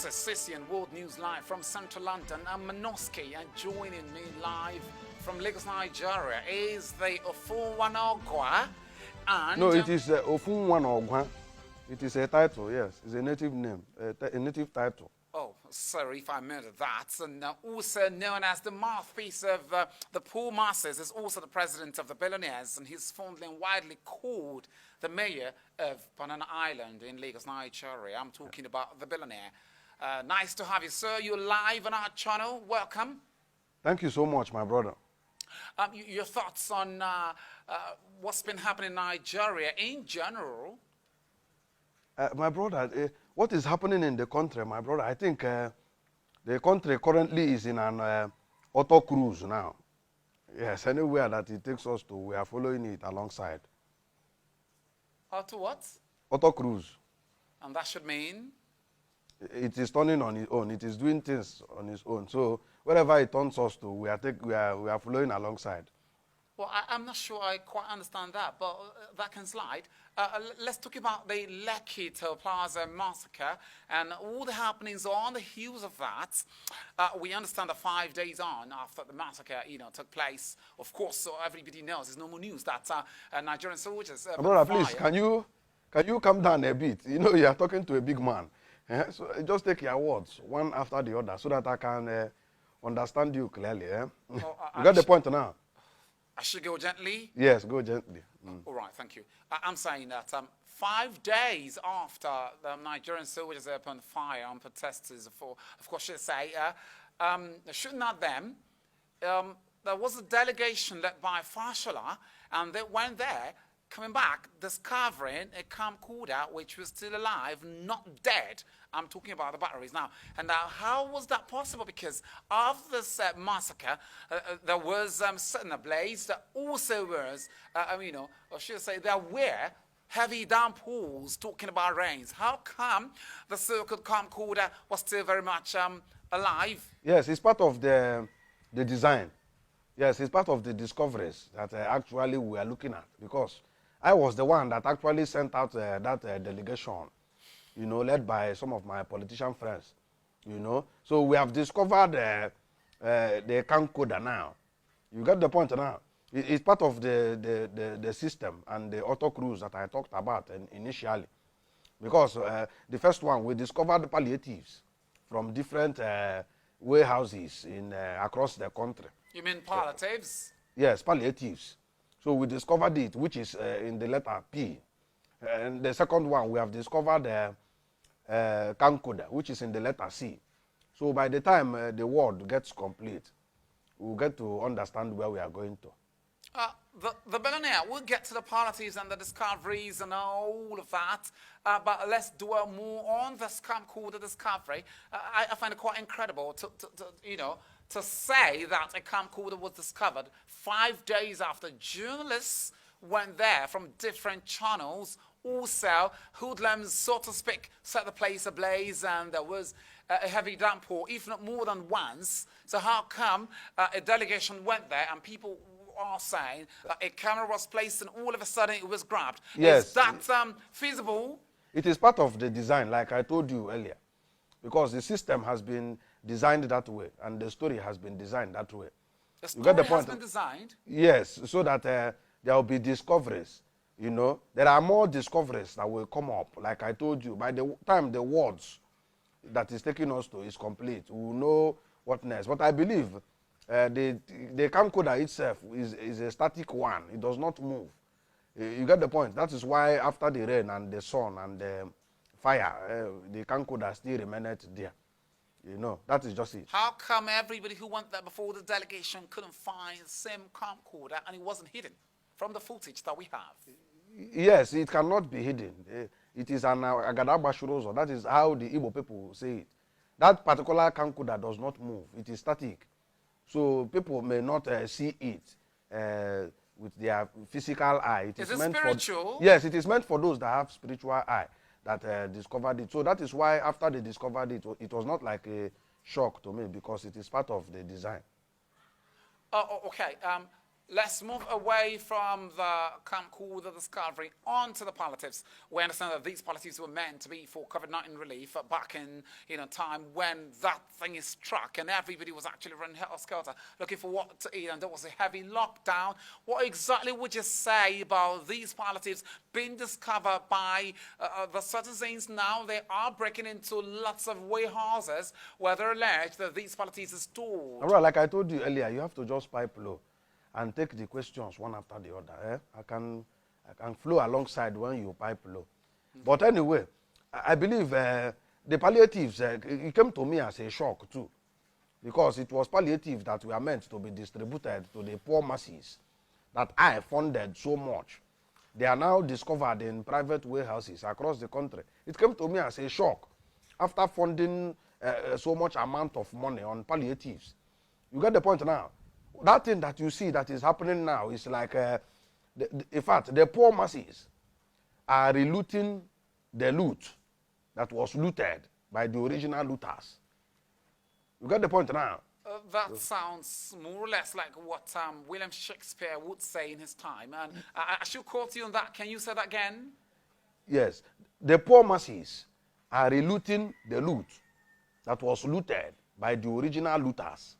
is CCN World News Live from Central London. I'm Manoski, and joining me live from Lagos, Nigeria is the Ofunwanogwa. And no, it is Ofunwanogwa. It is a title, yes. It's a native name, a native title. Oh, sorry if I murdered that. And also known as the mouthpiece of the poor masses, is also the president of the billionaires, and he's fondly and widely called the mayor of Banana Island in Lagos, Nigeria. I'm talking about the billionaire. Nice to have you, sir. You're live on our channel. Welcome. Thank you so much, my brother. Your thoughts on what's been happening in Nigeria in general? My brother, what is happening in the country, my brother? I think the country currently is in an auto cruise now. Yes, anywhere that it takes us to, we are following it alongside. Auto what? Auto cruise. And that should mean? It is turning on its own. It is doing things on its own. So wherever it turns us to, we are following alongside. Well, I'm not sure I quite understand that, but that can slide. Let's talk about the Lekki Plaza massacre and all the happenings on the heels of that. We understand that 5 days on after the massacre, took place. Of course, so everybody knows it's normal news that Nigerian soldiers. Brother, please, can you calm down a bit? You are talking to a big man. So just take your words one after the other so that I can understand you clearly. You got the point now. I should go gently? Yes, go gently. All right, thank you. I'm saying that 5 days after the Nigerian soldiers opened fire on protesters for, of course, should say, shooting at them, there was a delegation led by Fashola, and they went there, coming back, discovering a camcorder which was still alive, not dead. I'm talking about the batteries now. And how was that possible? Because after this massacre, there was setting ablaze. There also was, or should I say, there were heavy downpours, talking about rains. How come the so-called camcorder was still very much alive? Yes, it's part of the design. Yes, it's part of the discoveries that actually we are looking at, because I was the one that actually sent out that delegation, led by some of my politician friends, So we have discovered the camcorder now. You get the point now. It's part of the system and the auto cruise that I talked about initially. Because the first one, we discovered palliatives from different warehouses across the country. You mean palliatives? Yes, palliatives. So we discovered it, which is in the letter P. And the second one, we have discovered camcorder, which is in the letter C. So by the time the word gets complete, we'll get to understand where we are going to. The billionaire, we'll get to the palliatives and the discoveries and all of that, but let's dwell more on the camcorder discovery. I find it quite incredible to say that a camcorder was discovered 5 days after journalists went there from different channels. Also, hoodlums, so to speak, set the place ablaze, and there was a heavy downpour, if not more than once. So how come a delegation went there and people are saying that a camera was placed and all of a sudden it was grabbed? Yes. Is that feasible? It is part of the design, like I told you earlier, because the system has been designed that way, and the story has been designed that way. The story has been designed? Yes, so that there will be discoveries. There are more discoveries that will come up. Like I told you, by the time the words that is taking us to is complete, we will know what next. But I believe the camcorder itself is a static one. It does not move. You get the point? That is why after the rain and the sun and the fire, the camcorder still remained there. That is just it. How come everybody who went there before the delegation couldn't find the same camcorder and it wasn't hidden from the footage that we have? Yes, it cannot be hidden. It is an Agadaba Shurozo. That is how the Igbo people say it. That particular camcorder does not move. It is static. So people may not see it with their physical eye. Is it spiritual? Yes, it is meant for those that have spiritual eye that discovered it. So that is why after they discovered it, it was not like a shock to me, because it is part of the design. Oh, okay. Let's move away from the camp called the Discovery onto the palliatives. We understand that these palliatives were meant to be for COVID-19 relief back in time when that thing is struck and everybody was actually running hell-skelter looking for what to eat, and there was a heavy lockdown. What exactly would you say about these palliatives being discovered by the citizens now? They are breaking into lots of warehouses where they're alleged that these palliatives are stored. All right, like I told you earlier, you have to just pipe low and take the questions one after the other. I can flow alongside when you pipe low. But anyway, I believe the palliatives, it came to me as a shock too, because it was palliative that were meant to be distributed to the poor masses that I funded so much. They are now discovered in private warehouses across the country. It came to me as a shock after funding so much amount of money on palliatives. You get the point now? That thing that you see that is happening now is like, in fact, the poor masses are relooting the loot that was looted by the original looters. You get the point now? That sounds more or less like what William Shakespeare would say in his time. And I should quote you on that. Can you say that again? Yes. The poor masses are relooting the loot that was looted by the original looters.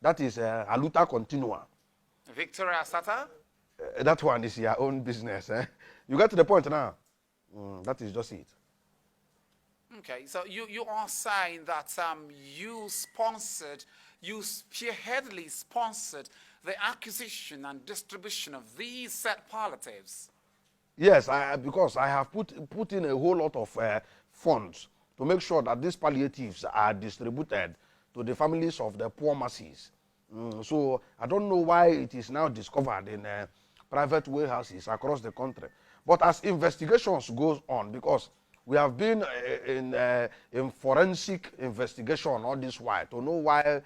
That is a luta continua. Victoria Sata? That one is your own business. You get to the point now? That is just it. Okay, so you are saying that you spearheadedly sponsored the acquisition and distribution of these set palliatives. Yes, because I have put in a whole lot of funds to make sure that these palliatives are distributed to the families of the poor masses. So I don't know why it is now discovered in private warehouses across the country. But as investigations goes on, because we have been in forensic investigation all this while to know why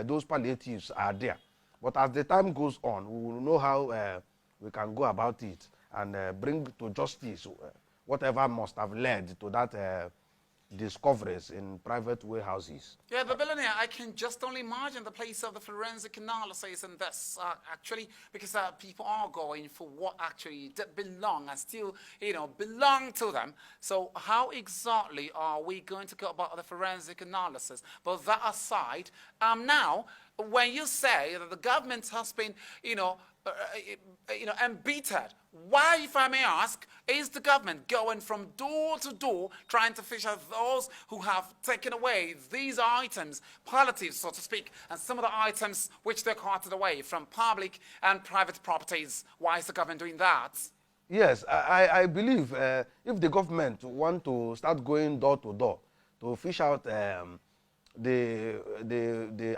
those palliatives are there. But as the time goes on, we will know how we can go about it and bring to justice whatever must have led to that discoveries in private warehouses. Yeah, the billionaire, I can just only imagine the place of the forensic analysis in this, actually, because people are going for what actually did belong and still, belong to them. So how exactly are we going to go about the forensic analysis? But that aside, now, when you say that the government has been, embittered, why, if I may ask, is the government going from door to door trying to fish out those who have taken away these items, palliatives, so to speak, and some of the items which they carted away from public and private properties? Why is the government doing that? Yes, I believe if the government want to start going door to door to fish out the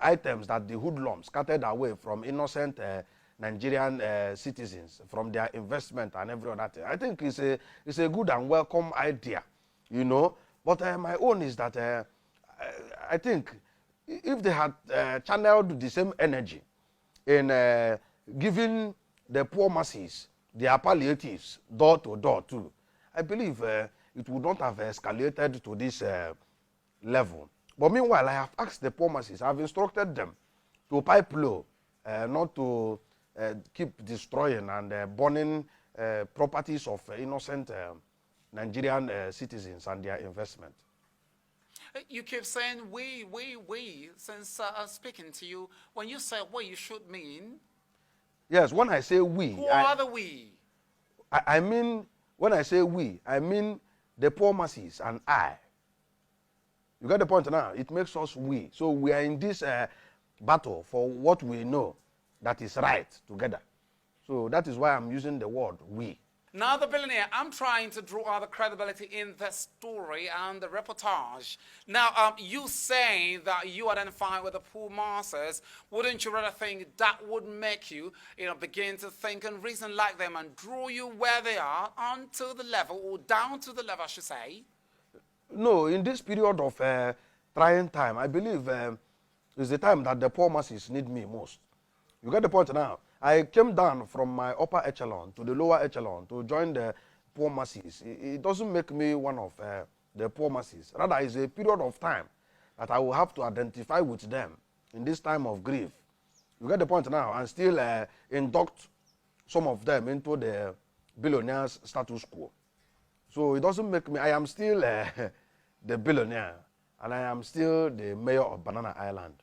items that the hoodlums scattered away from innocent Nigerian citizens from their investment and every other thing, I think it's a good and welcome idea, But my own is that I think if they had channeled the same energy in giving the poor masses their palliatives door to door too, I believe it would not have escalated to this level. But meanwhile, I have asked the poor masses, I have instructed them to pipe low, not to keep destroying and burning properties of innocent Nigerian citizens and their investment. You keep saying we, since speaking to you. When you say we, you should mean? Yes, when I say we. Who are the we? I mean, when I say we, I mean the poor masses and I. You get the point now? It makes us we. So we are in this battle for what we know that is right together. So that is why I'm using the word we. Now, the billionaire, I'm trying to draw out the credibility in the story and the reportage. Now, you say that you identify with the poor masses. Wouldn't you rather think that would make you, begin to think and reason like them and draw you where they are onto the level, or down to the level, I should say? No, in this period of trying time, I believe is the time that the poor masses need me most. You get the point now? I came down from my upper echelon to the lower echelon to join the poor masses. It doesn't make me one of the poor masses. Rather, it's a period of time that I will have to identify with them in this time of grief. You get the point now, and still induct some of them into the billionaires status quo. So it doesn't make me, I am still the billionaire, and I am still the mayor of Banana Island.